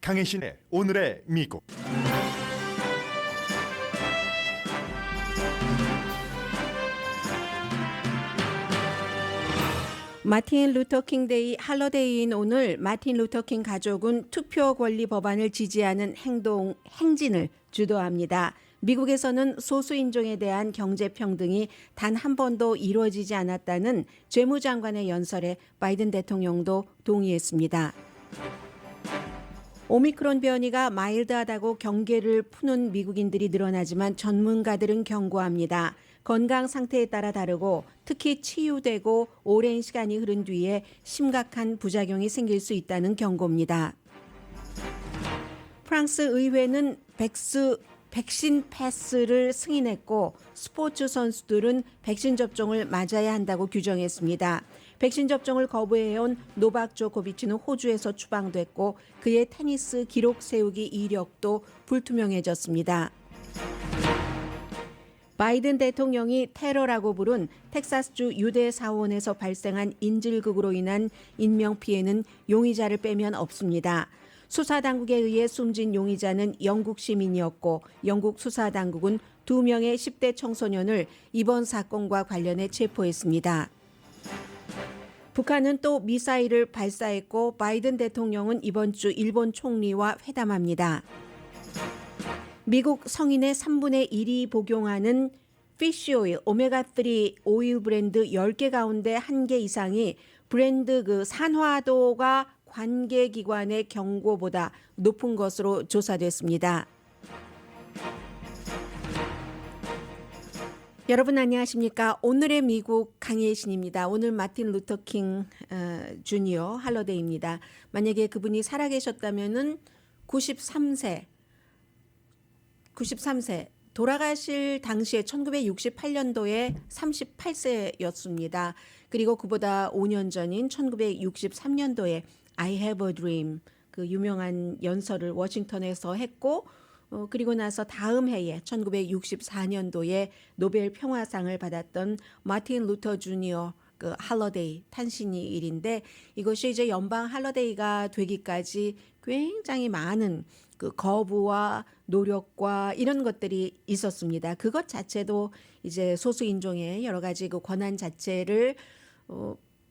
강혜신의 오늘의 미국. 마틴 루터킹 데이 할러데이인 오늘 마틴 루터킹 가족은 투표 권리 법안을 지지하는 행진을 주도합니다. 미국에서는 소수 인종에 대한 경제 평등이 단 한 번도 이루어지지 않았다는 재무장관의 연설에 바이든 대통령도 동의했습니다. 오미크론 변이가 마일드하다고 경계를 푸는 미국인들이 늘어나지만 전문가들은 경고합니다. 건강 상태에 따라 다르고 특히 치유되고 오랜 시간이 흐른 뒤에 심각한 부작용이 생길 수 있다는 경고입니다. 프랑스 의회는 백신 패스를 승인했고 스포츠 선수들은 백신 접종을 맞아야 한다고 규정했습니다. 백신 접종을 거부해온 노박 조코비치는 호주에서 추방됐고 그의 테니스 기록 세우기 이력도 불투명해졌습니다. 바이든 대통령이 테러라고 부른 텍사스주 유대 사원에서 발생한 인질극으로 인한 인명피해는 용의자를 빼면 없습니다. 수사당국에 의해 숨진 용의자는 영국 시민이었고 영국 수사당국은 2명의 10대 청소년을 이번 사건과 관련해 체포했습니다. 북한은 또 미사일을 발사했고 바이든 대통령은 이번 주 일본 총리와 회담합니다. 미국 성인의 3분의 1이 복용하는 피쉬오일, 오메가3 오일 브랜드 10개 가운데 1개 이상이 브랜드 산화도가 관계기관의 경고보다 높은 것으로 조사됐습니다. 여러분 안녕하십니까? 오늘의 미국 강혜신입니다. 오늘 마틴 루터킹 주니어 할러데이입니다. 만약에 그분이 살아계셨다면은 93세 돌아가실 당시에 1968년도에 38세였습니다. 그리고 그보다 5년 전인 1963년도에 I have a dream 그 유명한 연설을 워싱턴에서 했고 그리고 나서 다음 해에 1964년도에 노벨 평화상을 받았던 마틴 루터 주니어 그 할러데이 탄신일인데 이것이 이제 연방 할러데이가 되기까지 굉장히 많은 그 거부와 노력과 이런 것들이 있었습니다. 그것 자체도 이제 소수 인종의 여러 가지 그 권한 자체를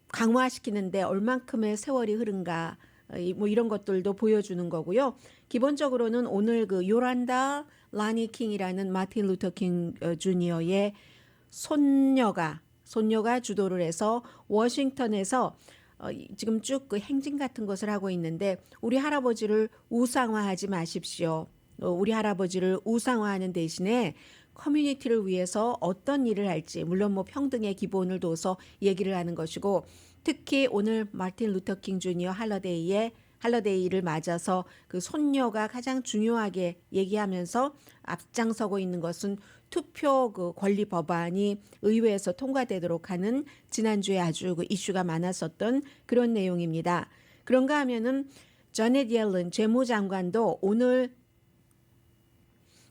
강화시키는데 얼만큼의 세월이 흐른가 뭐 이런 것들도 보여주는 거고요. 기본적으로는 오늘 그 요란다 라니 킹이라는 마틴 루터 킹 주니어의 손녀가 주도를 해서 워싱턴에서 지금 쭉 그 행진 같은 것을 하고 있는데 우리 할아버지를 우상화하지 마십시오. 우리 할아버지를 우상화하는 대신에 커뮤니티를 위해서 어떤 일을 할지 물론 뭐 평등의 기본을 둬서 얘기를 하는 것이고 특히 오늘 마틴 루터 킹 주니어 할러데이를 맞아서 그 손녀가 가장 중요하게 얘기하면서 앞장서고 있는 것은 투표 그 권리 법안이 의회에서 통과되도록 하는 지난주에 아주 그 이슈가 많았었던 그런 내용입니다. 그런가 하면은 저넷 옐런 재무장관도 오늘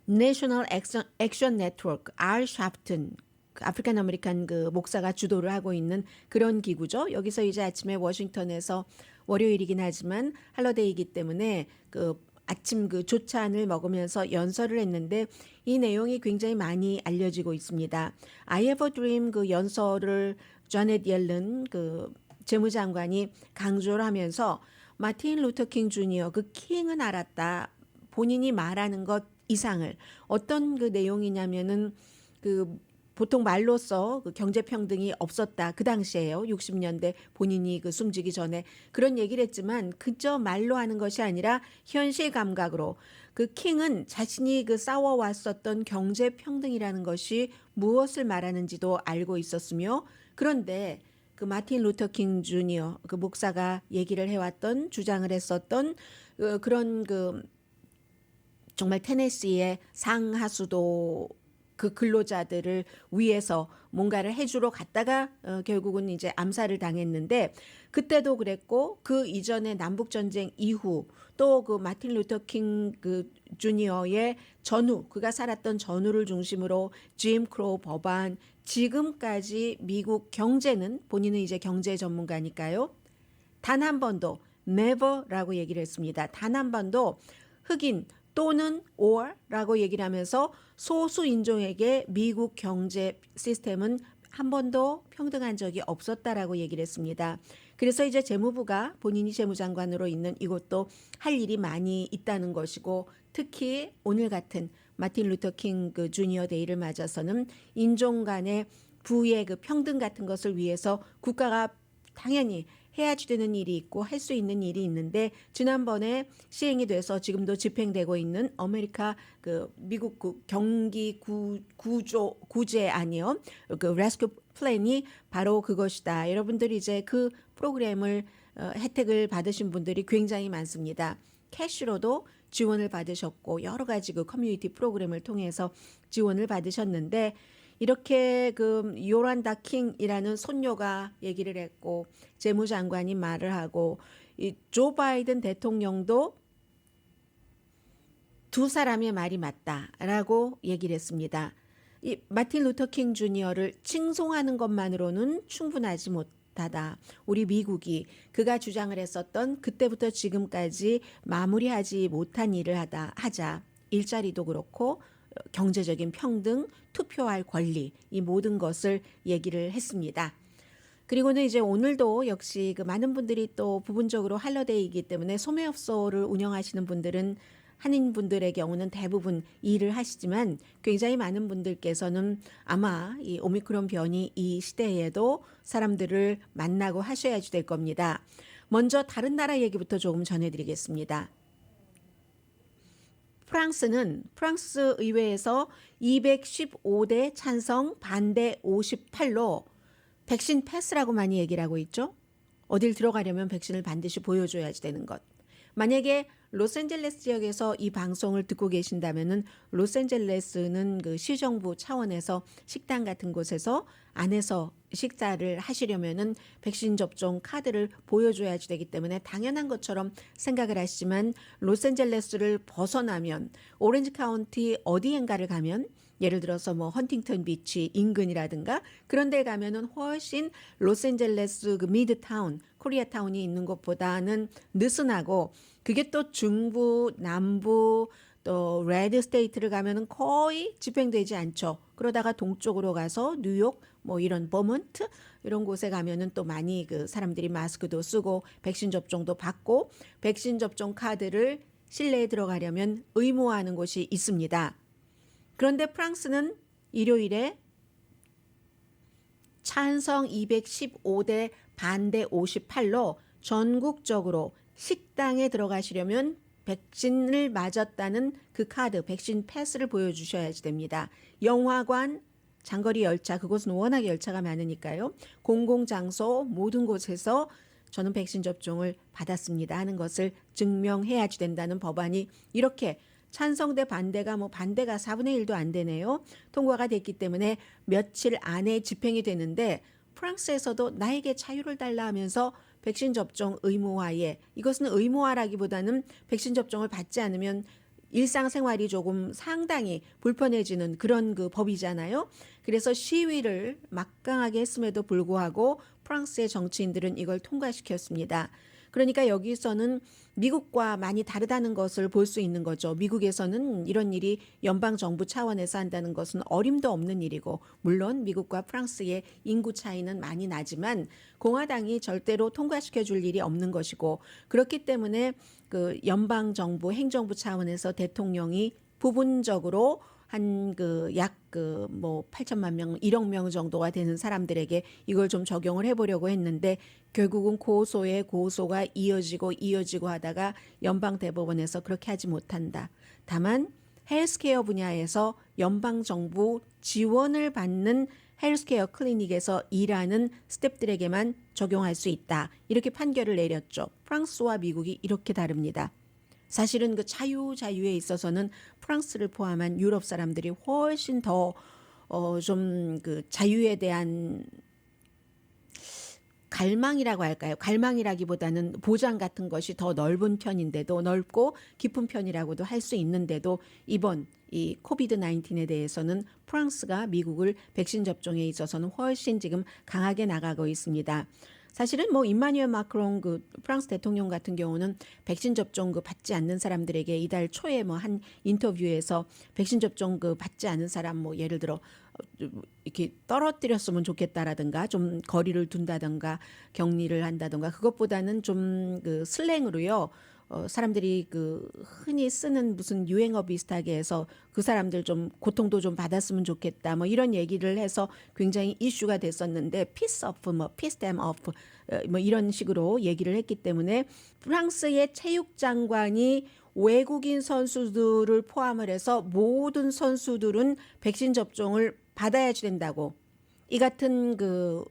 내셔널 액션 네트워크 알 샤프튼 아프리칸 아메리칸 그 목사가 주도를 하고 있는 그런 기구죠. 여기서 이제 아침에 워싱턴에서 월요일이긴 하지만 할러데이이기 때문에 그 아침 그 조찬을 먹으면서 연설을 했는데 이 내용이 굉장히 많이 알려지고 있습니다. I have a dream 그 연설을 저넷 옐런 그 재무장관이 강조를 하면서 마틴 루터 킹 주니어 그 킹은 알았다. 본인이 말하는 것 이상을 어떤 그 내용이냐면은 그 보통 말로써 그 경제 평등이 없었다. 그 당시에요. 60년대 본인이 그 숨지기 전에 그런 얘기를 했지만 그저 말로 하는 것이 아니라 현실 감각으로 그 킹은 자신이 그 싸워왔었던 경제 평등이라는 것이 무엇을 말하는지도 알고 있었으며 그런데 그 마틴 루터 킹 주니어 그 목사가 얘기를 해왔던 주장을 했었던 그런 그 정말 테네시의 상하수도 그 근로자들을 위해서 뭔가를 해주러 갔다가 결국은 이제 암살을 당했는데 그때도 그랬고 그 이전에 남북 전쟁 이후 또 그 마틴 루터 킹 그 주니어의 전후 그가 살았던 전후를 중심으로 짐 크로우 법안 지금까지 미국 경제는 본인은 이제 경제 전문가니까요. 단 한 번도 never라고 얘기를 했습니다. 단 한 번도 흑인 또는 or라고 얘기를 하면서 소수 인종에게 미국 경제 시스템은 한 번도 평등한 적이 없었다라고 얘기를 했습니다. 그래서 이제 재무부가 본인이 재무장관으로 있는 이것도 할 일이 많이 있다는 것이고, 특히 오늘 같은 마틴 루터 킹 그 주니어 데이를 맞아서는 인종 간의 부의 그 평등 같은 것을 위해서 국가가 당연히 해야지 되는 일이 있고 할 수 있는 일이 있는데, 지난번에 시행이 돼서 지금도 집행되고 있는 아메리카 그 미국 그 경기 구제 아니요, 그 레스큐 플랜이 바로 그것이다. 여러분들이 이제 그 프로그램을 혜택을 받으신 분들이 굉장히 많습니다. 캐시로도 지원을 받으셨고 여러 가지 그 커뮤니티 프로그램을 통해서 지원을 받으셨는데, 이렇게 그 요란다 킹이라는 손녀가 얘기를 했고 재무장관이 말을 하고 이 조 바이든 대통령도 두 사람의 말이 맞다라고 얘기를 했습니다. 이 마틴 루터 킹 주니어를 칭송하는 것만으로는 충분하지 못하다. 우리 미국이 그가 주장을 했었던 그때부터 지금까지 마무리하지 못한 일을 하자. 일자리도 그렇고 경제적인 평등, 투표할 권리, 이 모든 것을 얘기를 했습니다. 그리고는 이제 오늘도 역시 그 많은 분들이 또 부분적으로 할러데이이기 때문에 소매업소를 운영하시는 분들은 한인분들의 경우는 대부분 일을 하시지만 굉장히 많은 분들께서는 아마 이 오미크론 변이 이 시대에도 사람들을 만나고 하셔야지 될 겁니다. 먼저 다른 나라 얘기부터 조금 전해드리겠습니다. 프랑스 의회에서 215대 찬성 반대 58로 백신 패스라고 많이 얘기를 하고 있죠. 어딜 들어가려면 백신을 반드시 보여줘야지 되는 것. 만약에 로스앤젤레스 지역에서 이 방송을 듣고 계신다면은 로스앤젤레스는 그 시정부 차원에서 식당 같은 곳에서 안에서 식사를 하시려면은 백신 접종 카드를 보여줘야지 되기 때문에 당연한 것처럼 생각을 하시지만, 로스앤젤레스를 벗어나면 오렌지 카운티 어디엔가를 가면 예를 들어서 뭐 헌팅턴 비치 인근이라든가 그런 데 가면은 훨씬 로스앤젤레스 그 미드타운, 코리아타운이 있는 곳보다는 느슨하고, 그게 또 중부, 남부, 또 레드 스테이트를 가면은 거의 집행되지 않죠. 그러다가 동쪽으로 가서 뉴욕, 뭐 이런 버몬트 이런 곳에 가면은 또 많이 그 사람들이 마스크도 쓰고 백신 접종도 받고, 백신 접종 카드를 실내에 들어가려면 의무화하는 곳이 있습니다. 그런데 프랑스는 일요일에 찬성 215대 반대 58로 전국적으로 식당에 들어가시려면 백신을 맞았다는 그 카드, 백신 패스를 보여주셔야지 됩니다. 영화관, 장거리 열차, 그곳은 워낙 열차가 많으니까요. 공공장소 모든 곳에서 저는 백신 접종을 받았습니다 하는 것을 증명해야지 된다는 법안이 이렇게 찬성 대 반대가 반대가 4분의 1도 안 되네요. 통과가 됐기 때문에 며칠 안에 집행이 되는데, 프랑스에서도 나에게 자유를 달라 하면서 백신 접종 의무화에, 이것은 의무화라기보다는 백신 접종을 받지 않으면 일상생활이 조금 상당히 불편해지는 그런 그 법이잖아요. 그래서 시위를 막강하게 했음에도 불구하고 프랑스의 정치인들은 이걸 통과시켰습니다. 그러니까 여기서는 미국과 많이 다르다는 것을 볼 수 있는 거죠. 미국에서는 이런 일이 연방정부 차원에서 한다는 것은 어림도 없는 일이고, 물론 미국과 프랑스의 인구 차이는 많이 나지만 공화당이 절대로 통과시켜 줄 일이 없는 것이고, 그렇기 때문에 그 연방정부 행정부 차원에서 대통령이 부분적으로 한 그 약 그 뭐 8천만 명, 1억 명 정도가 되는 사람들에게 이걸 좀 적용을 해보려고 했는데, 결국은 고소에 고소가 이어지고 하다가 연방 대법원에서 그렇게 하지 못한다. 다만 헬스케어 분야에서 연방 정부 지원을 받는 헬스케어 클리닉에서 일하는 스태프들에게만 적용할 수 있다. 이렇게 판결을 내렸죠. 프랑스와 미국이 이렇게 다릅니다. 사실은 그 자유에 있어서는 프랑스를 포함한 유럽 사람들이 훨씬 더 좀 그 자유에 대한 갈망이라고 할까요? 갈망이라기보다는 보장 같은 것이 더 넓은 편인데도, 넓고 깊은 편이라고도 할 수 있는데도, 이번 이 코비드 19에 대해서는 프랑스가 미국을 백신 접종에 있어서는 훨씬 지금 강하게 나가고 있습니다. 사실은 뭐 임마누엘 마크롱 그 프랑스 대통령 같은 경우는 백신 접종 그 받지 않는 사람들에게 이달 초에 뭐 한 인터뷰에서 백신 접종 그 받지 않은 사람 뭐 예를 들어 이렇게 떨어뜨렸으면 좋겠다라든가 좀 거리를 둔다든가 격리를 한다든가 그것보다는 좀 그 슬랭으로요. 사람들이 그 흔히 쓰는 무슨 유행어 비슷하게 해서 그 사람들 좀 고통도 좀 받았으면 좋겠다 뭐 이런 얘기를 해서 굉장히 이슈가 됐었는데 peace off 뭐 peace them off 뭐 이런 식으로 얘기를 했기 때문에 프랑스의 체육 장관이 외국인 선수들을 포함을 해서 모든 선수들은 백신 접종을 받아야지 된다고 이 같은 그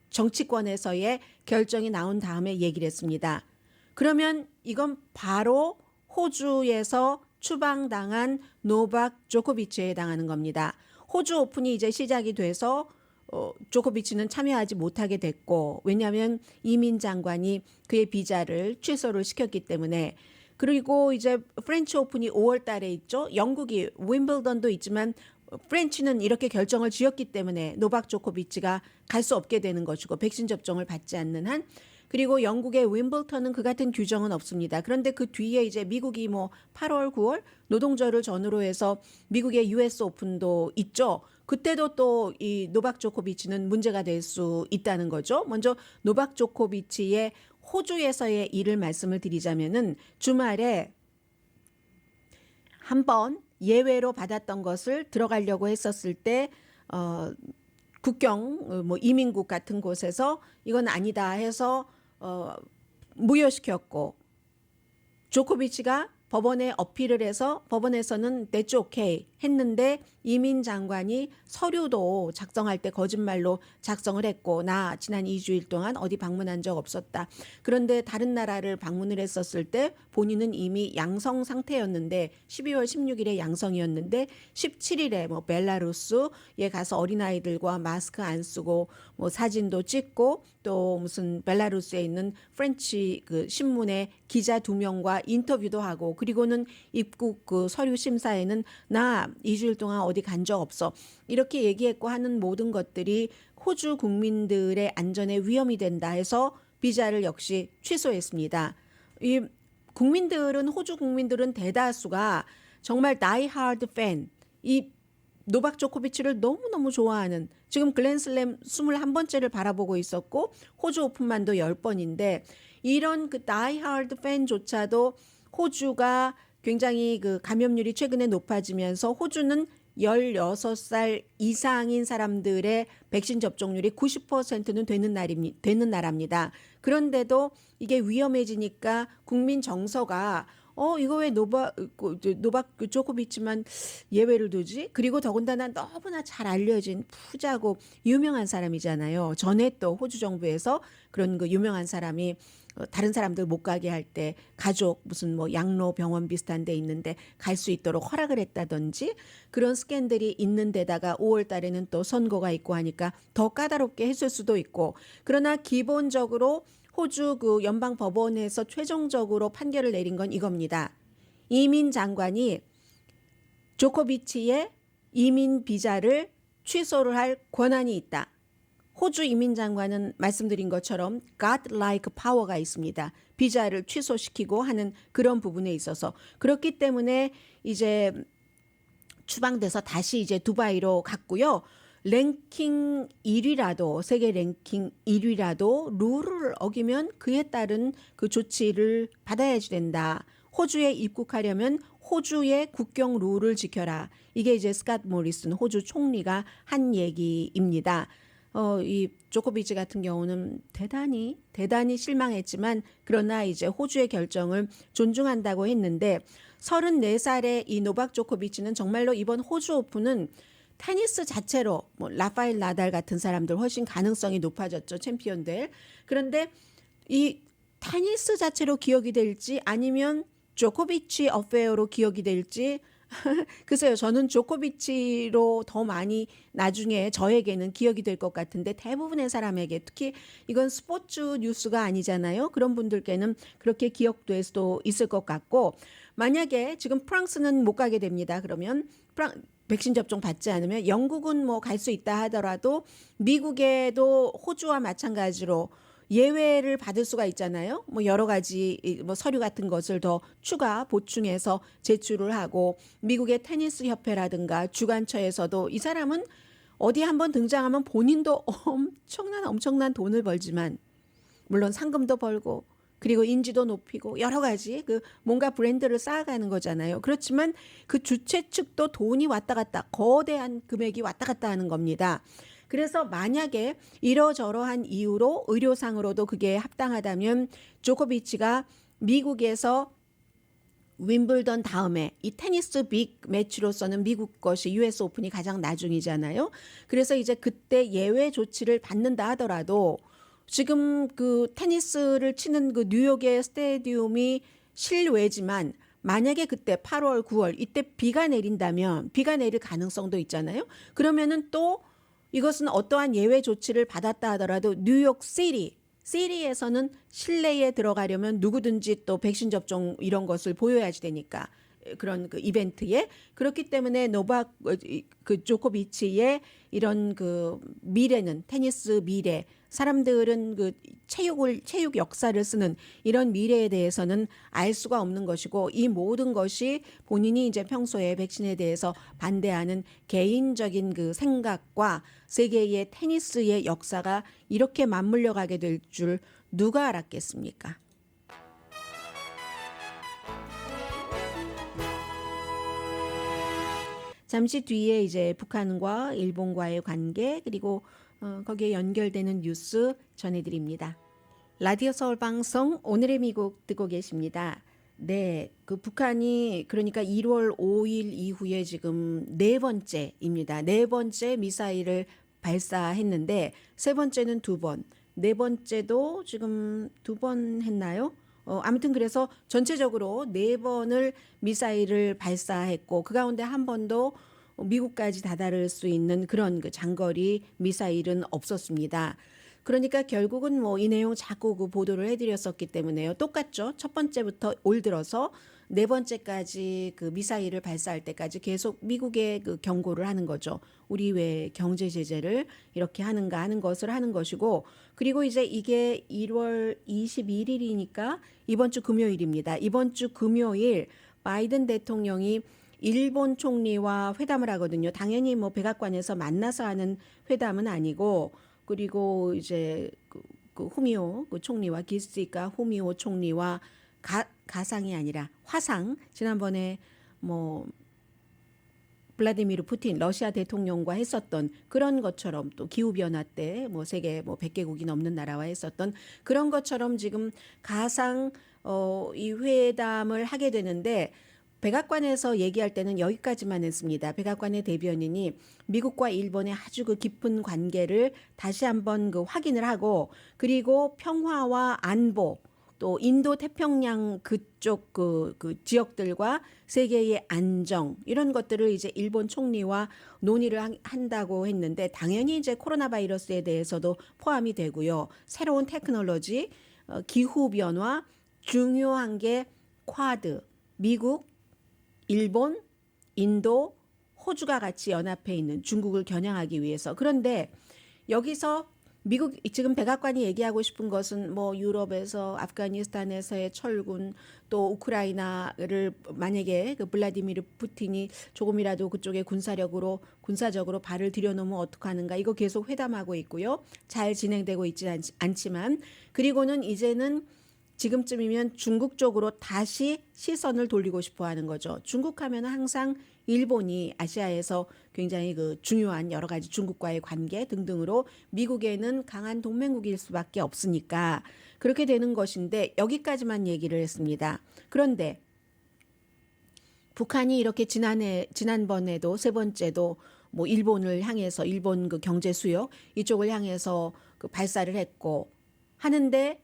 정치권에서의 결정이 나온 다음에 얘기를 했습니다. 그러면 이건 바로 호주에서 추방당한 노박 조코비치에 해당하는 겁니다. 호주 오픈이 이제 시작이 돼서 조코비치는 참여하지 못하게 됐고 왜냐하면 이민 장관이 그의 비자를 취소를 시켰기 때문에 그리고 이제 프렌치 오픈이 5월 달에 있죠. 영국이 윈블던도 있지만 프렌치는 이렇게 결정을 지었기 때문에 노박 조코비치가 갈 수 없게 되는 것이고 백신 접종을 받지 않는 한 그리고 영국의 윈블턴은 그 같은 규정은 없습니다. 그런데 그 뒤에 이제 미국이 뭐 8월, 9월 노동절을 전후로 해서 미국의 US 오픈도 있죠. 그때도 또 이 노박 조코비치는 문제가 될 수 있다는 거죠. 먼저 노박 조코비치의 호주에서의 일을 말씀을 드리자면은 주말에 한 번 예외로 받았던 것을 들어가려고 했었을 때 국경 뭐 이민국 같은 곳에서 이건 아니다 해서 무효시켰고 조코비치가 법원에 어필을 해서 법원에서는 that's okay 했는데 이민 장관이 서류도 작성할 때 거짓말로 작성을 했고 나 지난 2주일 동안 어디 방문한 적 없었다. 그런데 다른 나라를 방문을 했었을 때 본인은 이미 양성 상태였는데 12월 16일에 양성이었는데 17일에 뭐 벨라루스에 가서 어린아이들과 마스크 안 쓰고 뭐 사진도 찍고 또 무슨 벨라루스에 있는 프렌치 그 신문의 기자 2명과 인터뷰도 하고 그리고는 입국 그 서류 심사에는 나 2주일 동안 어디 간 적 없어. 이렇게 얘기했고 하는 모든 것들이 호주 국민들의 안전에 위험이 된다 해서 비자를 역시 취소했습니다. 이 국민들은 호주 국민들은 대다수가 정말 die hard fan 이 노박 조코비치를 너무너무 좋아하는 지금 글랜슬램 21번째를 바라보고 있었고 호주 오픈만도 10번인데 이런 그 die hard 팬조차도 호주가 굉장히 그 감염률이 최근에 높아지면서 호주는 16살 이상인 사람들의 백신 접종률이 90%는 되는 나라입니다. 그런데도 이게 위험해지니까 국민 정서가 이거 왜 노박 조코비치만 예외를 두지? 그리고 더군다나 너무나 잘 알려진 푸자고 유명한 사람이잖아요. 전에 또 호주 정부에서 그런 그 유명한 사람이 다른 사람들 못 가게 할 때 가족 무슨 뭐 양로 병원 비슷한 데 있는데 갈 수 있도록 허락을 했다든지 그런 스캔들이 있는 데다가 5월 달에는 또 선거가 있고 하니까 더 까다롭게 했을 수도 있고 그러나 기본적으로 호주 그 연방 법원에서 최종적으로 판결을 내린 건 이겁니다. 이민 장관이 조코비치의 이민 비자를 취소를 할 권한이 있다. 호주 이민 장관은 말씀드린 것처럼 God-like power가 있습니다. 비자를 취소시키고 하는 그런 부분에 있어서 그렇기 때문에 이제 추방돼서 다시 이제 두바이로 갔고요. 랭킹 1위라도 세계 랭킹 1위라도 룰을 어기면 그에 따른 그 조치를 받아야지 된다. 호주에 입국하려면 호주의 국경 룰을 지켜라. 이게 이제 스캇 모리슨 호주 총리가 한 얘기입니다. 이 조코비치 같은 경우는 대단히 실망했지만 그러나 이제 호주의 결정을 존중한다고 했는데 34살의 이 노박 조코비치는 정말로 이번 호주 오픈은 테니스 자체로 뭐 라파엘 나달 같은 사람들 훨씬 가능성이 높아졌죠. 챔피언들. 그런데 이 테니스 자체로 기억이 될지 아니면 조코비치 어페어로 기억이 될지 글쎄요. 저는 조코비치로 더 많이 나중에 저에게는 기억이 될 것 같은데 대부분의 사람에게 특히 이건 스포츠 뉴스가 아니잖아요. 그런 분들께는 그렇게 기억될 수도 있을 것 같고 만약에 지금 프랑스는 못 가게 됩니다. 그러면 백신 접종 받지 않으면 영국은 뭐 갈 수 있다 하더라도 미국에도 호주와 마찬가지로 예외를 받을 수가 있잖아요. 뭐 여러 가지 뭐 서류 같은 것을 더 추가 보충해서 제출을 하고 미국의 테니스 협회라든가 주관처에서도 이 사람은 어디 한번 등장하면 본인도 엄청난 돈을 벌지만 물론 상금도 벌고 그리고 인지도 높이고 여러 가지 그 뭔가 브랜드를 쌓아가는 거잖아요. 그렇지만 그 주최 측도 돈이 왔다 갔다 거대한 금액이 왔다 갔다 하는 겁니다. 그래서 만약에 이러저러한 이유로 의료상으로도 그게 합당하다면 조코비치가 미국에서 윈블던 다음에 이 테니스 빅 매치로서는 미국 것이 US 오픈이 가장 나중이잖아요. 그래서 이제 그때 예외 조치를 받는다 하더라도 지금 그 테니스를 치는 그 뉴욕의 스테디움이 실외지만 만약에 그때 8월, 9월 이때 비가 내린다면 비가 내릴 가능성도 있잖아요. 그러면은 또 이것은 어떠한 예외 조치를 받았다 하더라도 뉴욕 시리에서는 실내에 들어가려면 누구든지 또 백신 접종 이런 것을 보여야지 되니까 그런 그 이벤트에 그렇기 때문에 노박 그 조코비치의 이런 그 미래는 테니스 미래 사람들은 그 체육 역사를 쓰는 이런 미래에 대해서는 알 수가 없는 것이고 이 모든 것이 본인이 이제 평소에 백신에 대해서 반대하는 개인적인 그 생각과 세계의 테니스의 역사가 이렇게 맞물려 가게 될 줄 누가 알았겠습니까? 잠시 뒤에 이제 북한과 일본과의 관계 그리고 거기에 연결되는 뉴스 전해드립니다. 라디오 서울 방송 오늘의 미국 듣고 계십니다. 네, 그 북한이 그러니까 1월 5일 이후에 지금 네 번째입니다. 네 번째 미사일을 발사했는데 세 번째는 두 번, 네 번째도 지금 두 번 했나요? 아무튼 그래서 전체적으로 네 번을 미사일을 발사했고 그 가운데 한 번도 미국까지 다다를 수 있는 그런 그 장거리 미사일은 없었습니다. 그러니까 결국은 뭐 이 내용 자꾸 그 보도를 해드렸었기 때문에요. 똑같죠. 첫 번째부터 올 들어서 네 번째까지 그 미사일을 발사할 때까지 계속 미국에 그 경고를 하는 거죠. 우리 왜 경제 제재를 이렇게 하는가 하는 것을 하는 것이고 그리고 이제 이게 1월 21일이니까 이번 주 금요일입니다. 이번 주 금요일 바이든 대통령이 일본 총리와 회담을 하거든요. 당연히 뭐 백악관에서 만나서 하는 회담은 아니고 그리고 이제 그 후미오 그 총리와 기시카 후미오 총리와 가상이 아니라 화상 지난번에 뭐 블라디미르 푸틴 러시아 대통령과 했었던 그런 것처럼 또 기후 변화 때 뭐 세계 뭐 100개국이 넘는 나라와 했었던 그런 것처럼 지금 가상 이 회담을 하게 되는데 백악관에서 얘기할 때는 여기까지만 했습니다. 백악관의 대변인이 미국과 일본의 아주 그 깊은 관계를 다시 한번 그 확인을 하고 그리고 평화와 안보 또 인도 태평양 그쪽 그 지역들과 세계의 안정 이런 것들을 이제 일본 총리와 논의를 한다고 했는데 당연히 이제 코로나 바이러스에 대해서도 포함이 되고요. 새로운 테크놀로지, 기후 변화, 중요한 게 쿼드, 미국, 일본, 인도, 호주가 같이 연합해 있는 중국을 겨냥하기 위해서. 그런데 여기서 미국 지금 백악관이 얘기하고 싶은 것은 뭐 유럽에서 아프가니스탄에서의 철군 또 우크라이나를 만약에 그 블라디미르 푸틴이 조금이라도 그쪽에 군사적으로 발을 들여놓으면 어떡하는가 이거 계속 회담하고 있고요. 잘 진행되고 있지 않지만 그리고는 이제는 지금쯤이면 중국 쪽으로 다시 시선을 돌리고 싶어 하는 거죠. 중국 하면 항상 일본이 아시아에서 굉장히 그 중요한 여러 가지 중국과의 관계 등등으로 미국에는 강한 동맹국일 수밖에 없으니까 그렇게 되는 것인데 여기까지만 얘기를 했습니다. 그런데 북한이 이렇게 지난번에도 세 번째도 뭐 일본을 향해서 일본 그 경제 수요 이쪽을 향해서 그 발사를 했고 하는데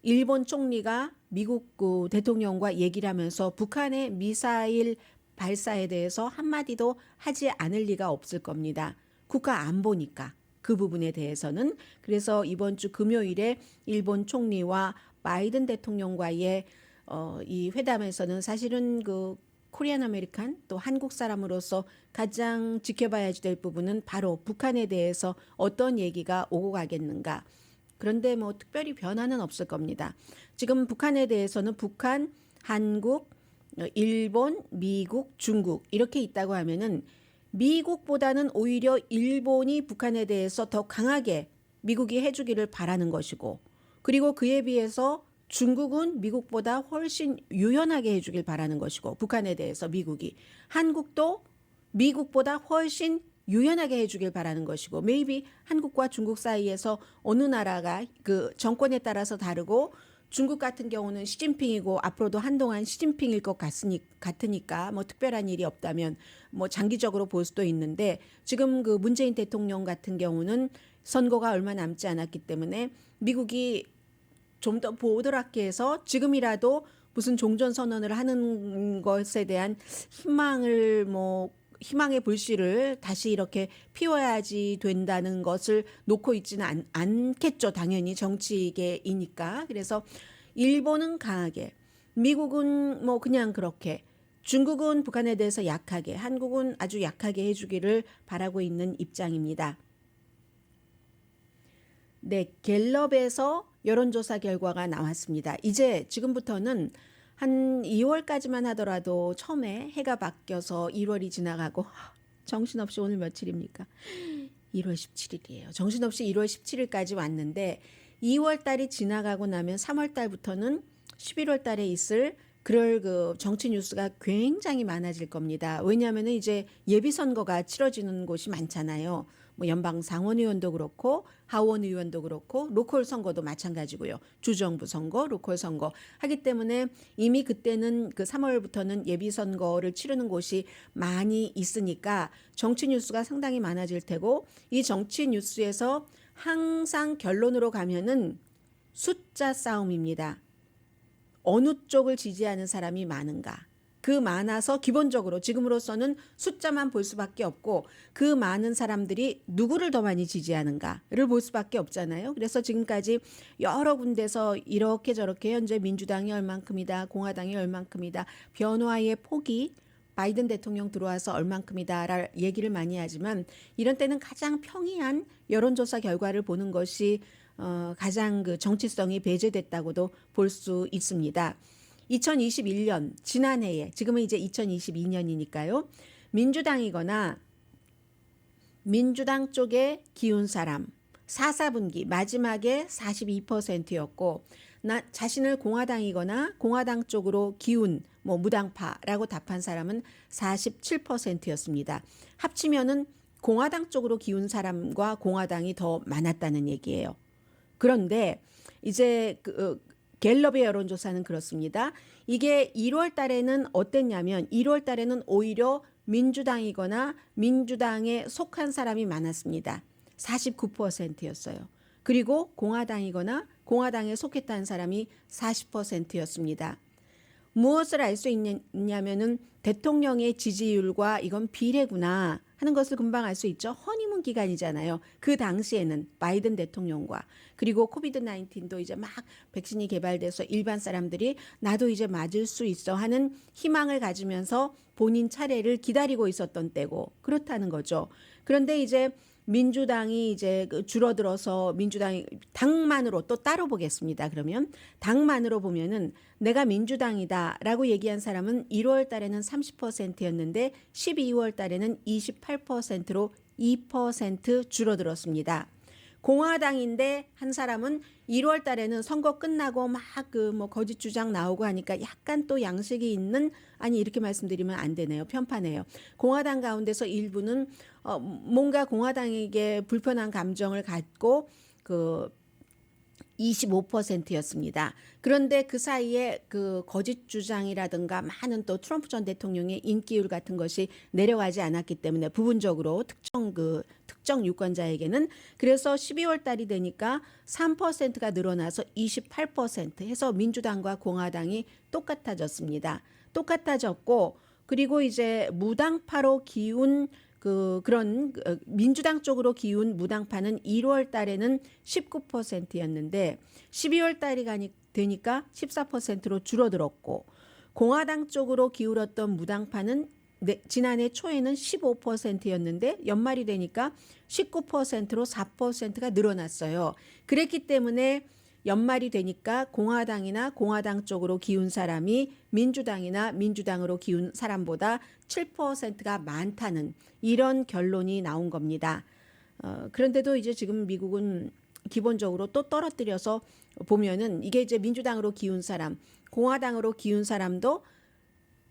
일본 총리가 미국 그 대통령과 얘기를 하면서 북한의 미사일 발사에 대해서 한마디도 하지 않을 리가 없을 겁니다. 국가 안보니까 그 부분에 대해서는 그래서 이번 주 금요일에 일본 총리와 바이든 대통령과의 이 회담에서는 사실은 그 코리안 아메리칸 또 한국 사람으로서 가장 지켜봐야 될 부분은 바로 북한에 대해서 어떤 얘기가 오고 가겠는가. 그런데 뭐 특별히 변화는 없을 겁니다. 지금 북한에 대해서는 북한, 한국, 일본, 미국, 중국 이렇게 있다고 하면은 미국보다는 오히려 일본이 북한에 대해서 더 강하게 미국이 해주기를 바라는 것이고, 그리고 그에 비해서 중국은 미국보다 훨씬 유연하게 해주길 바라는 것이고, 북한에 대해서 미국이, 한국도 미국보다 훨씬 유연하게 해주길 바라는 것이고, maybe 한국과 중국 사이에서 어느 나라가 그 정권에 따라서 다르고, 중국 같은 경우는 시진핑이고 앞으로도 한동안 시진핑일 것 같으니까 뭐 특별한 일이 없다면 뭐 장기적으로 볼 수도 있는데, 지금 그 문재인 대통령 같은 경우는 선거가 얼마 남지 않았기 때문에 미국이 좀 더 보드랍게 해서 지금이라도 무슨 종전 선언을 하는 것에 대한 희망의 불씨를 다시 이렇게 피워야지 된다는 것을 놓고 있지는 않겠죠. 당연히 정치계이니까. 그래서 일본은 강하게, 미국은 뭐 그냥 그렇게, 중국은 북한에 대해서 약하게, 한국은 아주 약하게 해주기를 바라고 있는 입장입니다. 네, 갤럽에서 여론조사 결과가 나왔습니다. 이제 지금부터는 한 2월까지만 하더라도 처음에 해가 바뀌어서 1월이 지나가고, 정신없이 오늘 며칠입니까? 1월 17일이에요. 정신없이 1월 17일까지 왔는데 2월 달이 지나가고 나면 3월 달부터는 11월 달에 있을 그럴 그 정치 뉴스가 굉장히 많아질 겁니다. 왜냐하면 이제 예비 선거가 치러지는 곳이 많잖아요. 뭐 연방 상원의원도 그렇고 하원 의원도 그렇고 로컬 선거도 마찬가지고요. 주정부 선거, 로컬 선거 하기 때문에 이미 그때는 그 3월부터는 예비 선거를 치르는 곳이 많이 있으니까 정치 뉴스가 상당히 많아질 테고, 이 정치 뉴스에서 항상 결론으로 가면은 숫자 싸움입니다. 어느 쪽을 지지하는 사람이 많은가. 그 많아서 기본적으로 지금으로서는 숫자만 볼 수밖에 없고, 그 많은 사람들이 누구를 더 많이 지지하는가를 볼 수밖에 없잖아요. 그래서 지금까지 여러 군데서 이렇게 저렇게 현재 민주당이 얼만큼이다, 공화당이 얼만큼이다, 변화의 폭이 바이든 대통령 들어와서 얼만큼이다라는 얘기를 많이 하지만, 이런 때는 가장 평이한 여론조사 결과를 보는 것이 가장 그 정치성이 배제됐다고도 볼 수 있습니다. 2021년 지난해에, 지금은 이제 2022년이니까요. 민주당이거나 민주당 쪽에 기운 사람 4분기 마지막에 42%였고, 자신을 공화당이거나 공화당 쪽으로 기운 뭐 무당파라고 답한 사람은 47%였습니다. 합치면은 공화당 쪽으로 기운 사람과 공화당이 더 많았다는 얘기예요. 그런데 이제 갤럽의 여론조사는 그렇습니다. 이게 1월 달에는 어땠냐면 1월 달에는 오히려 민주당이거나 민주당에 속한 사람이 많았습니다. 49%였어요. 그리고 공화당이거나 공화당에 속했다는 사람이 40%였습니다. 무엇을 알 수 있냐면은 대통령의 지지율과 이건 비례구나 하는 것을 금방 알 수 있죠. 허니문 기간이잖아요. 그 당시에는 바이든 대통령과, 그리고 코비드 19도 이제 막 백신이 개발돼서 일반 사람들이 나도 이제 맞을 수 있어 하는 희망을 가지면서 본인 차례를 기다리고 있었던 때고, 그렇다는 거죠. 그런데 이제 민주당이 이제 줄어들어서 민주당이 당만으로 또 따로 보겠습니다. 그러면 당만으로 보면은 내가 민주당이다라고 얘기한 사람은 1월 달에는 30%였는데 12월 달에는 28%로 2% 줄어들었습니다. 공화당인데 한 사람은 1월 달에는 선거 끝나고 막 그 뭐 거짓 주장 나오고 하니까 약간 또 양식이 있는, 아니 이렇게 말씀드리면 안 되네요. 편파네요. 공화당 가운데서 일부는 뭔가 공화당에게 불편한 감정을 갖고 그 25%였습니다. 그런데 그 사이에 그 거짓 주장이라든가 많은 또 트럼프 전 대통령의 인기율 같은 것이 내려가지 않았기 때문에 부분적으로 특정 유권자에게는, 그래서 12월 달이 되니까 3%가 늘어나서 28% 해서 민주당과 공화당이 똑같아졌습니다. 똑같아졌고, 그리고 이제 무당파로 기운 그런 민주당 쪽으로 기운 무당파는 1월 달에는 19%였는데 12월 달이 되니까 14%로 줄어들었고, 공화당 쪽으로 기울었던 무당파는 지난해 초에는 15%였는데 연말이 되니까 19%로 4%가 늘어났어요. 그랬기 때문에 연말이 되니까 공화당 쪽으로 기운 사람이 민주당이나 민주당으로 기운 사람보다 7%가 많다는 이런 결론이 나온 겁니다. 그런데도 이제 지금 미국은 기본적으로 또 떨어뜨려서 보면은 이게 이제 민주당으로 기운 사람, 공화당으로 기운 사람도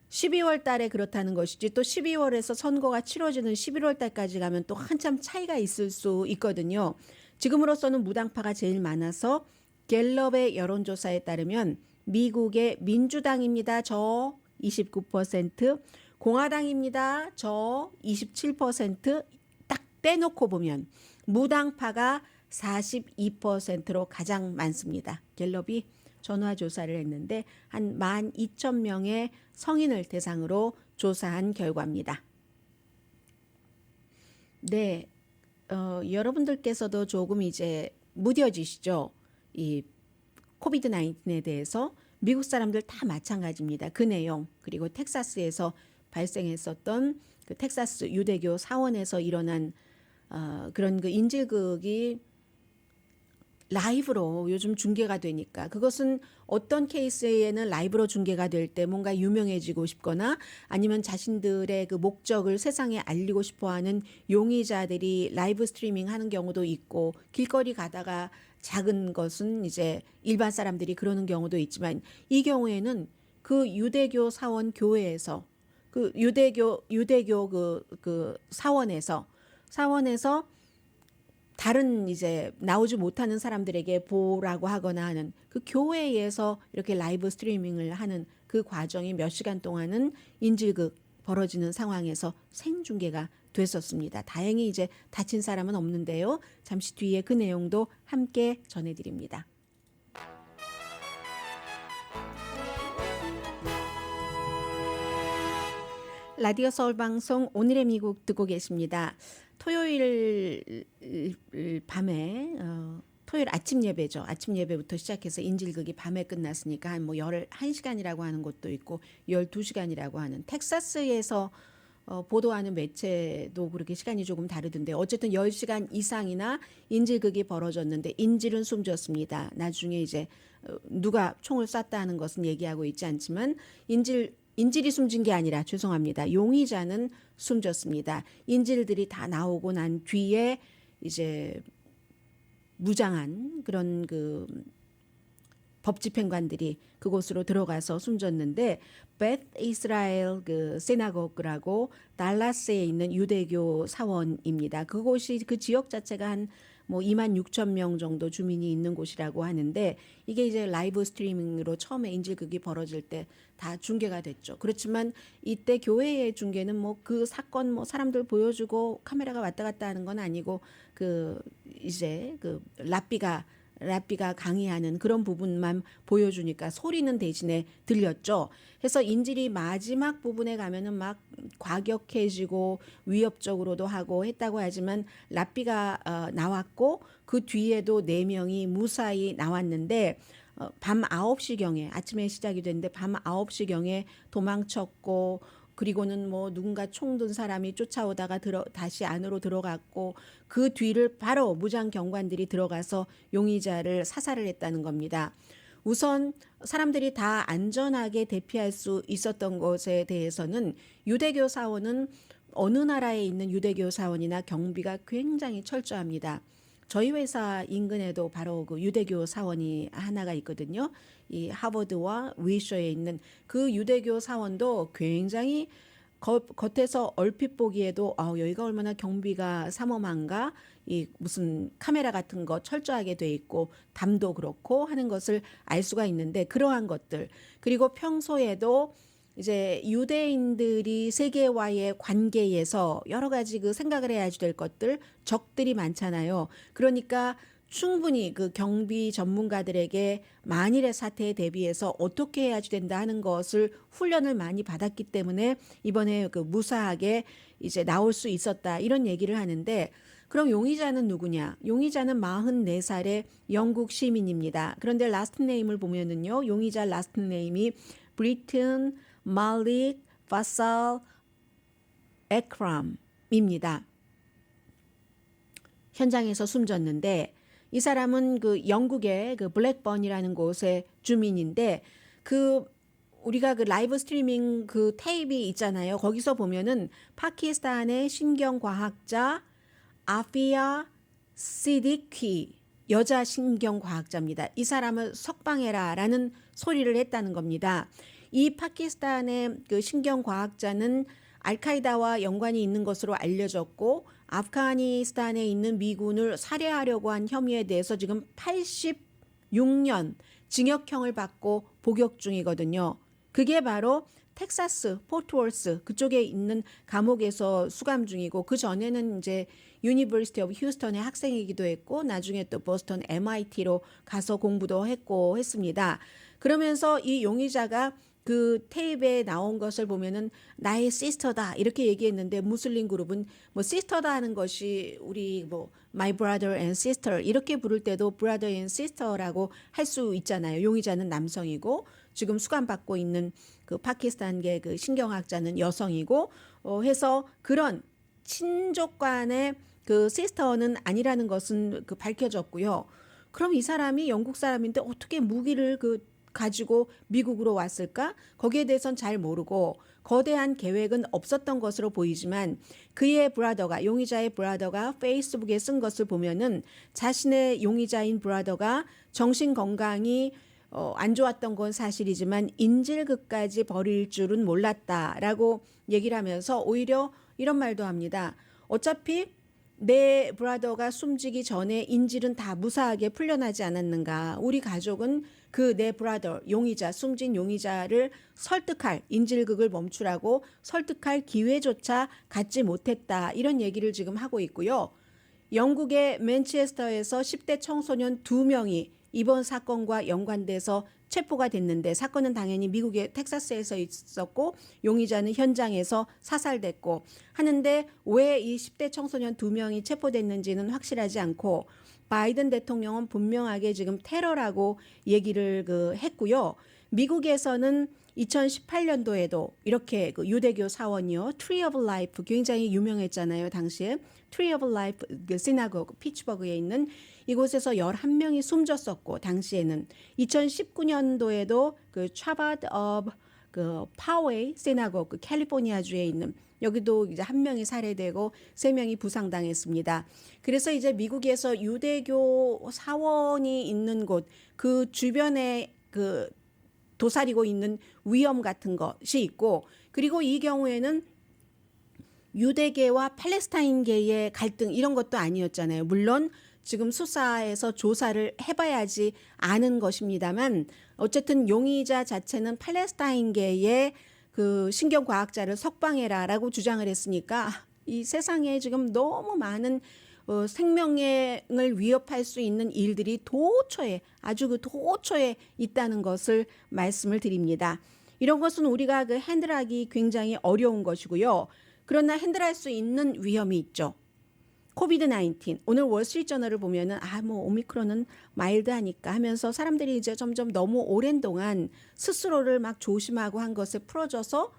12월 달에 그렇다는 것이지 또 12월에서 선거가 치러지는 11월 달까지 가면 또 한참 차이가 있을 수 있거든요. 지금으로서는 무당파가 제일 많아서 갤럽의 여론조사에 따르면 미국의 민주당입니다. 저 29%, 공화당입니다. 저 27%딱 떼놓고 보면 무당파가 42%로 가장 많습니다. 갤럽이 전화조사를 했는데 한 12,000명의 성인을 대상으로 조사한 결과입니다. 네, 여러분들께서도 조금 이제 무뎌지시죠? 이 코비드 19에 대해서 미국 사람들 다 마찬가지입니다. 그 내용 그리고 텍사스에서 발생했었던 그 텍사스 유대교 사원에서 일어난 그런 그 인질극이 라이브로 요즘 중계가 되니까 그것은 어떤 케이스에는 라이브로 중계가 될 때 뭔가 유명해지고 싶거나 아니면 자신들의 그 목적을 세상에 알리고 싶어하는 용의자들이 라이브 스트리밍 하는 경우도 있고 유길거리 가다가 작은 것은 이제 일반 사람들이 그러는 경우도 있지만 이 경우에는 그 유대교 사원 교회에서 그 유대교 그 사원에서 다른 이제 나오지 못하는 사람들에게 보라고 하거나 하는 그 교회에서 이렇게 라이브 스트리밍을 하는 그 과정이 몇 시간 동안은 인질극 벌어지는 상황에서 생중계가 됐었습니다. 다행히 이제 다친 사람은 없는데요. 잠시 뒤에 그 내용도 함께 전해드립니다. 라디오 서울 방송 오늘의 미국 듣고 계십니다. 토요일 밤에 토요일 아침 예배죠. 아침 예배부터 시작해서 인질극이 밤에 끝났으니까 한 뭐 11시간이라고 하는 곳도 있고 12시간이라고 하는 텍사스에서 보도하는 매체도 그렇게 시간이 조금 다르던데 어쨌든 10시간 이상이나 인질극이 벌어졌는데 인질은 숨졌습니다. 나중에 이제 누가 총을 쐈다는 것은 얘기하고 있지 않지만 인질이 숨진 게 아니라 죄송합니다. 용의자는 숨졌습니다. 인질들이 다 나오고 난 뒤에 이제 무장한 그런 그 법집행관들이 그곳으로 들어가서 숨졌는데 베트 이스라엘 그 시나고그라고 달라스에 있는 유대교 사원입니다. 그곳이 그 지역 자체가 한 뭐 26,000명 정도 주민이 있는 곳이라고 하는데 이게 이제 라이브 스트리밍으로 처음에 인질극이 벌어질 때 다 중계가 됐죠. 그렇지만 이때 교회의 중계는 뭐 그 사건 뭐 사람들 보여주고 카메라가 왔다 갔다 하는 건 아니고 그 이제 그 랍비가 강의하는 그런 부분만 보여주니까 소리는 대신에 들렸죠. 해서 인질이 마지막 부분에 가면은 막 과격해지고 위협적으로도 하고 했다고 하지만 랍비가 나왔고 그 뒤에도 4명이 무사히 나왔는데 밤 9시경에 아침에 시작이 됐는데 밤 9시경에 도망쳤고 그리고는 뭐 누군가 총 든 사람이 쫓아오다가 다시 안으로 들어갔고 그 뒤를 바로 무장 경관들이 들어가서 용의자를 사살을 했다는 겁니다. 우선 사람들이 다 안전하게 대피할 수 있었던 것에 대해서는 유대교 사원은 어느 나라에 있는 유대교 사원이나 경비가 굉장히 철저합니다. 저희 회사 인근에도 바로 그 유대교 사원이 하나가 있거든요. 이 하버드와 위셔에 있는 그 유대교 사원도 굉장히 겉에서 얼핏 보기에도 여기가 얼마나 경비가 삼엄한가 이 무슨 카메라 같은 거 철저하게 돼 있고 담도 그렇고 하는 것을 알 수가 있는데 그러한 것들 그리고 평소에도 이제 유대인들이 세계와의 관계에서 여러 가지 그 생각을 해야지 될 것들 적들이 많잖아요. 그러니까 충분히 그 경비 전문가들에게 만일의 사태에 대비해서 어떻게 해야지 된다 하는 것을 훈련을 많이 받았기 때문에 이번에 그 무사하게 이제 나올 수 있었다 이런 얘기를 하는데 그럼 용의자는 누구냐? 용의자는 44살의 영국 시민입니다. 그런데 라스트 네임을 보면은요. 용의자 라스트 네임이 브리튼 말릭 파살 에크람입니다. 현장에서 숨졌는데 이 사람은 그 영국의 그 블랙번이라는 곳의 주민인데 그 우리가 그 라이브 스트리밍 그 테이프이 있잖아요. 거기서 보면은 파키스탄의 신경과학자 아피아 시디키 여자 신경과학자입니다. 이 사람을 석방해라라는 소리를 했다는 겁니다. 이 파키스탄의 그 신경과학자는 알카이다와 연관이 있는 것으로 알려졌고 아프가니스탄에 있는 미군을 살해하려고 한 혐의에 대해서 지금 86년 징역형을 받고 복역 중이거든요. 그게 바로 텍사스 포트워스 그쪽에 있는 감옥에서 수감 중이고 그 전에는 이제 유니버시티 오브 휴스턴의 학생이기도 했고 나중에 또 보스턴 MIT로 가서 공부도 했고 했습니다. 그러면서 이 용의자가 그 테이프에 나온 것을 보면은 나의 시스터다 이렇게 얘기했는데 무슬림 그룹은 뭐 시스터다 하는 것이 우리 뭐 my brother and sister 이렇게 부를 때도 brother and sister라고 할 수 있잖아요. 용의자는 남성이고 지금 수감받고 있는 그 파키스탄계 그 신경학자는 여성이고 해서 그런 친족 간의 그 시스터는 아니라는 것은 그 밝혀졌고요. 그럼 이 사람이 영국 사람인데 어떻게 무기를 그 가지고 미국으로 왔을까? 거기에 대해서는 잘 모르고 거대한 계획은 없었던 것으로 보이지만 그의 브라더가 용의자의 브라더가 페이스북에 쓴 것을 보면은 자신의 용의자인 브라더가 정신 건강이 안 좋았던 건 사실이지만 인질극까지 벌일 줄은 몰랐다라고 얘기를 하면서 오히려 이런 말도 합니다. 어차피 내 브라더가 숨지기 전에 인질은 다 무사하게 풀려나지 않았는가. 우리 가족은 그 내 브라더 용의자 숨진 용의자를 설득할 인질극을 멈추라고 설득할 기회조차 갖지 못했다. 이런 얘기를 지금 하고 있고요. 영국의 맨체스터에서 10대 청소년 2명이 이번 사건과 연관돼서 체포가 됐는데 사건은 당연히 미국의 텍사스에서 있었고 용의자는 현장에서 사살됐고 하는데 왜 이 10대 청소년 2명이 체포됐는지는 확실하지 않고 바이든 대통령은 분명하게 지금 테러라고 얘기를 했고요. 미국에서는 2018년도에도 이렇게 그 유대교 사원이요. Tree of Life 굉장히 유명했잖아요. 당시에 Tree of Life 그 시나고그 피츠버그에 있는 이곳에서 11명이 숨졌었고 당시에는 2019년도에도 그 차바드 of 그 파웨이 시나고그 캘리포니아주에 있는 여기도 이제 한 명이 살해되고 3명이 부상당했습니다. 그래서 이제 미국에서 유대교 사원이 있는 곳 그 주변에 그 도사리고 있는 위험 같은 것이 있고 그리고 이 경우에는 유대계와 팔레스타인계의 갈등 이런 것도 아니었잖아요. 물론 지금 수사에서 조사를 해봐야지 아는 것입니다만 어쨌든 용의자 자체는 팔레스타인계의 그 신경과학자를 석방해라라고 주장을 했으니까 이 세상에 지금 너무 많은 생명을 위협할 수 있는 일들이 도처에 아주 그 도처에 있다는 것을 말씀을 드립니다. 이런 것은 우리가 그 핸들하기 굉장히 어려운 것이고요. 그러나 핸들할 수 있는 위험이 있죠. 코비드 19 오늘 월스트리트저널을 보면은 뭐 오미크론은 마일드하니까 하면서 사람들이 이제 점점 너무 오랜 동안 스스로를 막 조심하고 한 것에 풀어져서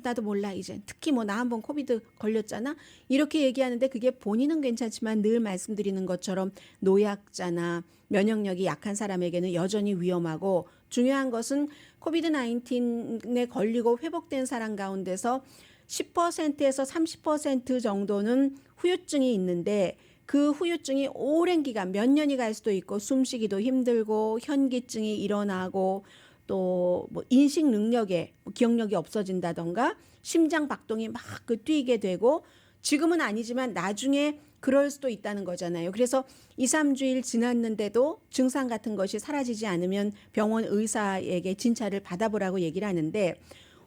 나도 몰라 이제 특히 뭐 나 한번 코비드 걸렸잖아 이렇게 얘기하는데 그게 본인은 괜찮지만 늘 말씀드리는 것처럼 노약자나 면역력이 약한 사람에게는 여전히 위험하고 중요한 것은 코비드 19에 걸리고 회복된 사람 가운데서 10%에서 30% 정도는 후유증이 있는데 그 후유증이 오랜 기간 몇 년이 갈 수도 있고 숨쉬기도 힘들고 현기증이 일어나고 또 뭐 인식 능력에 기억력이 없어진다던가 심장 박동이 막 뛰게 되고 지금은 아니지만 나중에 그럴 수도 있다는 거잖아요. 그래서 2, 3주일 지났는데도 증상 같은 것이 사라지지 않으면 병원 의사에게 진찰을 받아보라고 얘기를 하는데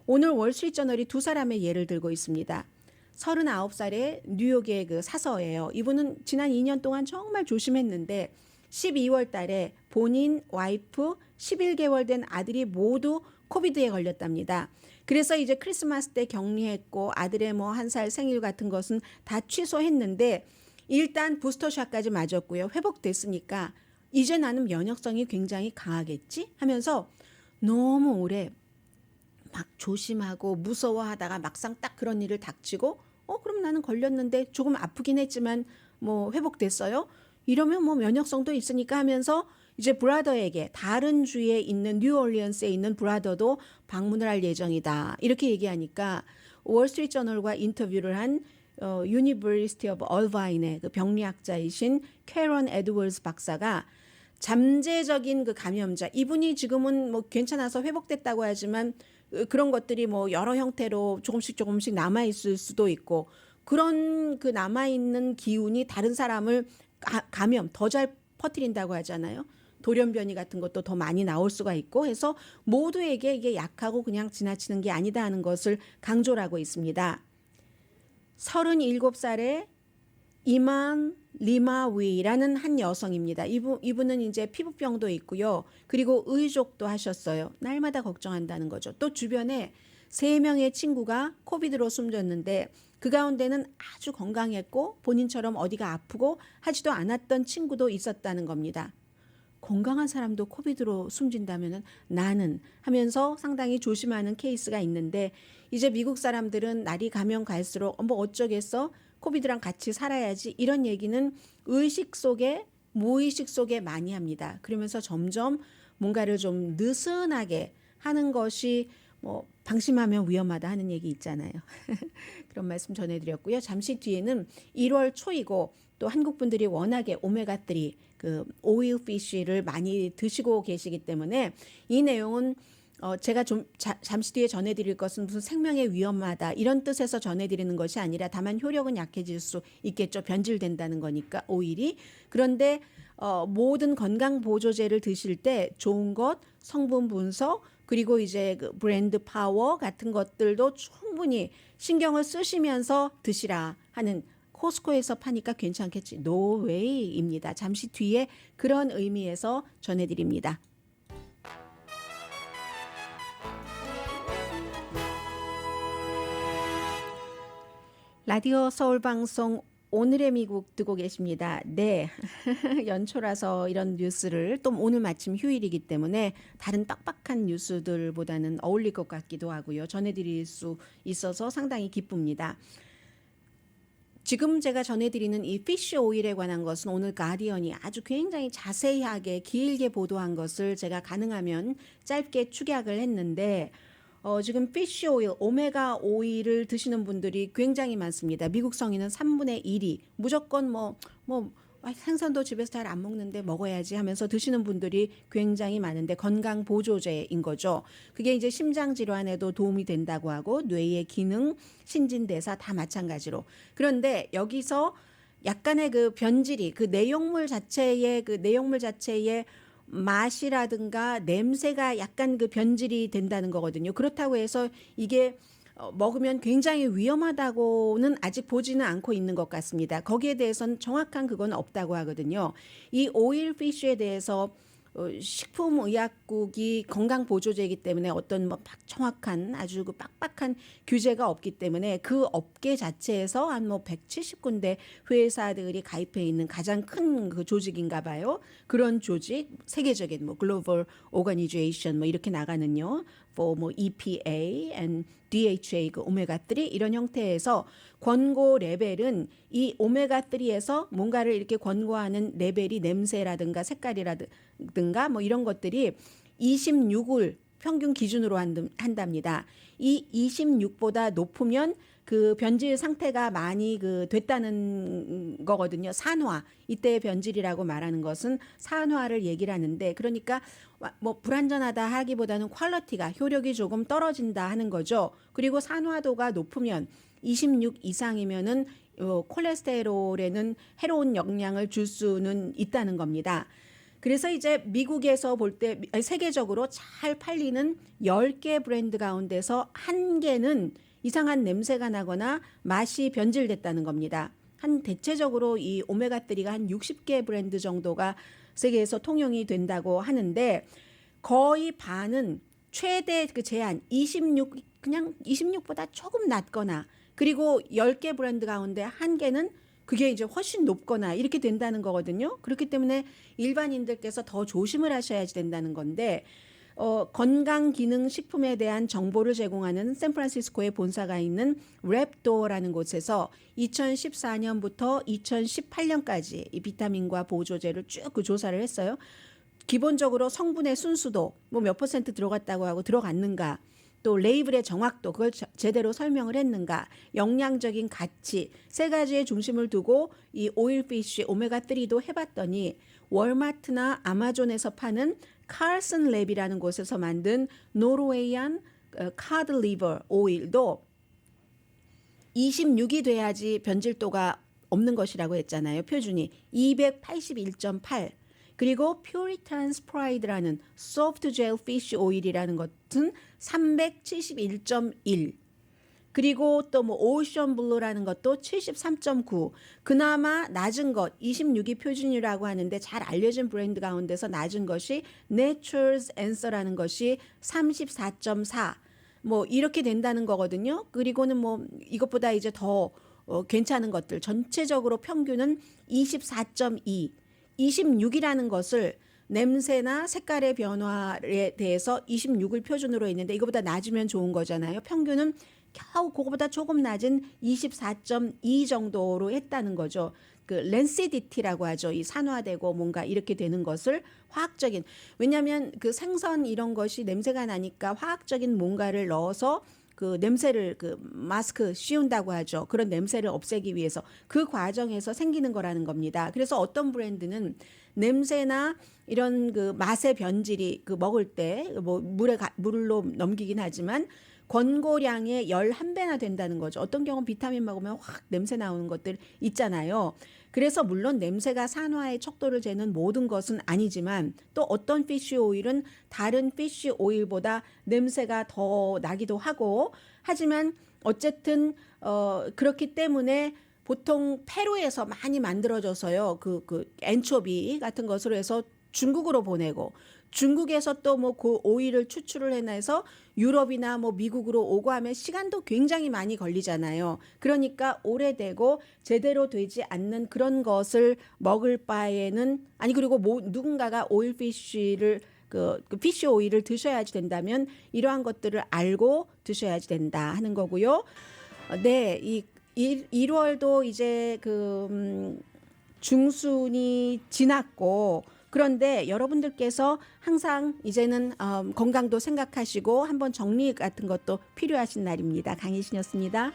오늘 월스트리트저널이 2사람의 예를 들고 있습니다. 39살의 뉴욕의 그 사서예요. 이분은 지난 2년 동안 정말 조심했는데 12월 달에 본인, 와이프, 11개월 된 아들이 모두 코비드에 걸렸답니다. 그래서 이제 크리스마스 때 격리했고 아들의 뭐 1살 생일 같은 것은 다 취소했는데 일단 부스터샷까지 맞았고요. 회복됐으니까 이제 나는 면역성이 굉장히 강하겠지 하면서 너무 오래 막 조심하고 무서워하다가 막상 딱 그런 일을 닥치고 그럼 나는 걸렸는데 조금 아프긴 했지만 뭐 회복됐어요. 이러면 뭐 면역성도 있으니까 하면서 이제 브라더에게 다른 주에 있는 뉴올리언스에 있는 브라더도 방문을 할 예정이다. 이렇게 얘기하니까 월스트리트저널과 인터뷰를 한 유니버시티 오브 얼바인의 그 병리학자이신 캐런 에드워즈 박사가 잠재적인 그 감염자, 이분이 지금은 뭐 괜찮아서 회복됐다고 하지만 그런 것들이 뭐 여러 형태로 조금씩 남아 있을 수도 있고, 그런 그 남아 있는 기운이 다른 사람을 감염 더 잘 퍼뜨린다고 하잖아요. 돌연변이 같은 것도 더 많이 나올 수가 있고 해서 모두에게 이게 약하고 그냥 지나치는 게 아니다 하는 것을 강조를 하고 있습니다. 37살의 이만 리마위라는 한 여성입니다. 이분은 이제 피부병도 있고요. 그리고 의족도 하셨어요. 날마다 걱정한다는 거죠. 또 주변에 3명의 친구가 코비드로 숨졌는데 그 가운데는 아주 건강했고 본인처럼 어디가 아프고 하지도 않았던 친구도 있었다는 겁니다. 건강한 사람도 코비드로 숨진다면 나는 하면서 상당히 조심하는 케이스가 있는데, 이제 미국 사람들은 날이 가면 갈수록 뭐 어쩌겠어? 코비드랑 같이 살아야지, 이런 얘기는 의식 속에 무의식 속에 많이 합니다. 그러면서 점점 뭔가를 좀 느슨하게 하는 것이 뭐 방심하면 위험하다 하는 얘기 있잖아요. 그런 말씀 전해드렸고요. 잠시 뒤에는 1월 초이고 또 한국 분들이 워낙에 오메가3 그 오일 피쉬를 많이 드시고 계시기 때문에 이 내용은 제가 좀 잠시 뒤에 전해드릴 것은 무슨 생명에 위험하다 이런 뜻에서 전해드리는 것이 아니라 다만 효력은 약해질 수 있겠죠. 변질된다는 거니까 오일이. 그런데 모든 건강 보조제를 드실 때 좋은 것, 성분 분석, 그리고 이제 그 브랜드 파워 같은 것들도 충분히 신경을 쓰시면서 드시라 하는, 코스코에서 파니까 괜찮겠지, 노웨이입니다. 잠시 뒤에 그런 의미에서 전해드립니다. 라디오 서울방송 오늘의 미국 듣고 계십니다. 네, 연초라서 이런 뉴스를, 또 오늘 마침 휴일이기 때문에 다른 빡빡한 뉴스들보다는 어울릴 것 같기도 하고요. 전해드릴 수 있어서 상당히 기쁩니다. 지금 제가 전해드리는 이 피쉬 오일에 관한 것은 오늘 가디언이 아주 굉장히 자세하게 길게 보도한 것을 제가 가능하면 짧게 축약을 했는데, 지금 피쉬 오일, 오메가 오일을 드시는 분들이 굉장히 많습니다. 미국 성인은 3분의 1이 무조건 생선도 집에서 잘 안 먹는데 먹어야지 하면서 드시는 분들이 굉장히 많은데, 건강 보조제인 거죠. 그게 이제 심장 질환에도 도움이 된다고 하고 뇌의 기능, 신진대사 다 마찬가지로. 그런데 여기서 약간의 그 변질이, 그 내용물 자체의 맛이라든가 냄새가 약간 그 변질이 된다는 거거든요. 그렇다고 해서 이게 먹으면 굉장히 위험하다고는 아직 보지는 않고 있는 것 같습니다. 거기에 대해서는 정확한 그건 없다고 하거든요. 이 오일 피쉬에 대해서 식품의약국이 건강보조제이기 때문에 어떤 뭐 정확한 아주 그 빡빡한 규제가 없기 때문에 그 업계 자체에서 한 뭐 170군데 회사들이 가입해 있는 가장 큰 그 조직인가 봐요. 그런 조직, 세계적인 뭐 글로벌 오거니제이션 뭐 이렇게 나가는요. for 뭐 EPA and DHA 그 오메가3 이런 형태에서 권고 레벨은 이 오메가3에서 뭔가를 이렇게 권고하는 레벨이 냄새라든가 색깔이라든가 뭐 이런 것들이 26을 평균 기준으로 한답니다. 이 26보다 높으면 그 변질 상태가 많이 그 됐다는 거거든요. 산화, 이때의 변질이라고 말하는 것은 산화를 얘기를 하는데, 그러니까 뭐 불안전하다 하기보다는 퀄리티가, 효력이 조금 떨어진다 하는 거죠. 그리고 산화도가 높으면 26 이상이면은 콜레스테롤에는 해로운 영향을 줄 수는 있다는 겁니다. 그래서 이제 미국에서 볼 때 세계적으로 잘 팔리는 10개 브랜드 가운데서 1개는 이상한 냄새가 나거나 맛이 변질됐다는 겁니다. 한 대체적으로 이 오메가3가 한 60개 브랜드 정도가 세계에서 통용이 된다고 하는데, 거의 반은 최대 그 제한 26, 그냥 26보다 조금 낮거나, 그리고 10개 브랜드 가운데 1개는 그게 이제 훨씬 높거나 이렇게 된다는 거거든요. 그렇기 때문에 일반인들께서 더 조심을 하셔야 된다는 건데, 건강기능식품에 대한 정보를 제공하는 샌프란시스코에 본사가 있는 랩도어라는 곳에서 2014년부터 2018년까지 이 비타민과 보조제를 쭉 그 조사를 했어요. 기본적으로 성분의 순수도 뭐 몇 퍼센트 들어갔다고 하고 들어갔는가, 또 레이블의 정확도 그걸 제대로 설명을 했는가, 영양적인 가치 세 가지의 중심을 두고 이 오일피쉬 오메가3도 해봤더니 월마트나 아마존에서 파는 칼슨 랩이라는 곳에서 만든 노르웨이안 카드 리버 오일도 26이 돼야지 변질도가 없는 것이라고 했잖아요. 표준이 281.8. 그리고 퓨리탄스 프라이드라는 소프트 젤 피쉬 오일이라는 것은 371.1. 그리고 또 뭐 오션 블루라는 것도 73.9. 그나마 낮은 것 26이 표준이라고 하는데 잘 알려진 브랜드 가운데서 낮은 것이 Nature's Answer라는 것이 34.4. 뭐 이렇게 된다는 거거든요. 그리고는 뭐 이것보다 이제 더 괜찮은 것들 전체적으로 평균은 24.2. 26이라는 것을 냄새나 색깔의 변화에 대해서 26을 표준으로 했는데 이거보다 낮으면 좋은 거잖아요. 평균은 겨우 그거보다 조금 낮은 24.2 정도로 했다는 거죠. 그 렌시디티라고 하죠. 이 산화되고 뭔가 이렇게 되는 것을 화학적인, 왜냐하면 그 생선 이런 것이 냄새가 나니까 화학적인 뭔가를 넣어서 그 냄새를 그 마스크 씌운다고 하죠. 그런 냄새를 없애기 위해서 그 과정에서 생기는 거라는 겁니다. 그래서 어떤 브랜드는 냄새나 이런 그 맛의 변질이 그 먹을 때 뭐 물로 넘기긴 하지만 권고량의 11배나 된다는 거죠. 어떤 경우는 비타민 먹으면 확 냄새 나오는 것들 있잖아요. 그래서 물론 냄새가 산화의 척도를 재는 모든 것은 아니지만 또 어떤 피쉬 오일은 다른 피쉬 오일보다 냄새가 더 나기도 하고, 하지만 어쨌든 그렇기 때문에 보통 페루에서 많이 만들어져서요. 그 엔초비 같은 것으로 해서 중국으로 보내고, 중국에서 또 뭐 그 오일을 추출을 해내서 유럽이나 뭐 미국으로 오고 하면 시간도 굉장히 많이 걸리잖아요. 그러니까 오래되고 제대로 되지 않는 그런 것을 먹을 바에는, 아니 그리고 누군가가 오일피쉬를 그 피쉬 오일을 드셔야지 된다면 이러한 것들을 알고 드셔야지 된다 하는 거고요. 네, 이 1월도 이제 중순이 지났고, 그런데 여러분들께서 항상 이제는 건강도 생각하시고 한번 정리 같은 것도 필요하신 날입니다. 강희신이었습니다.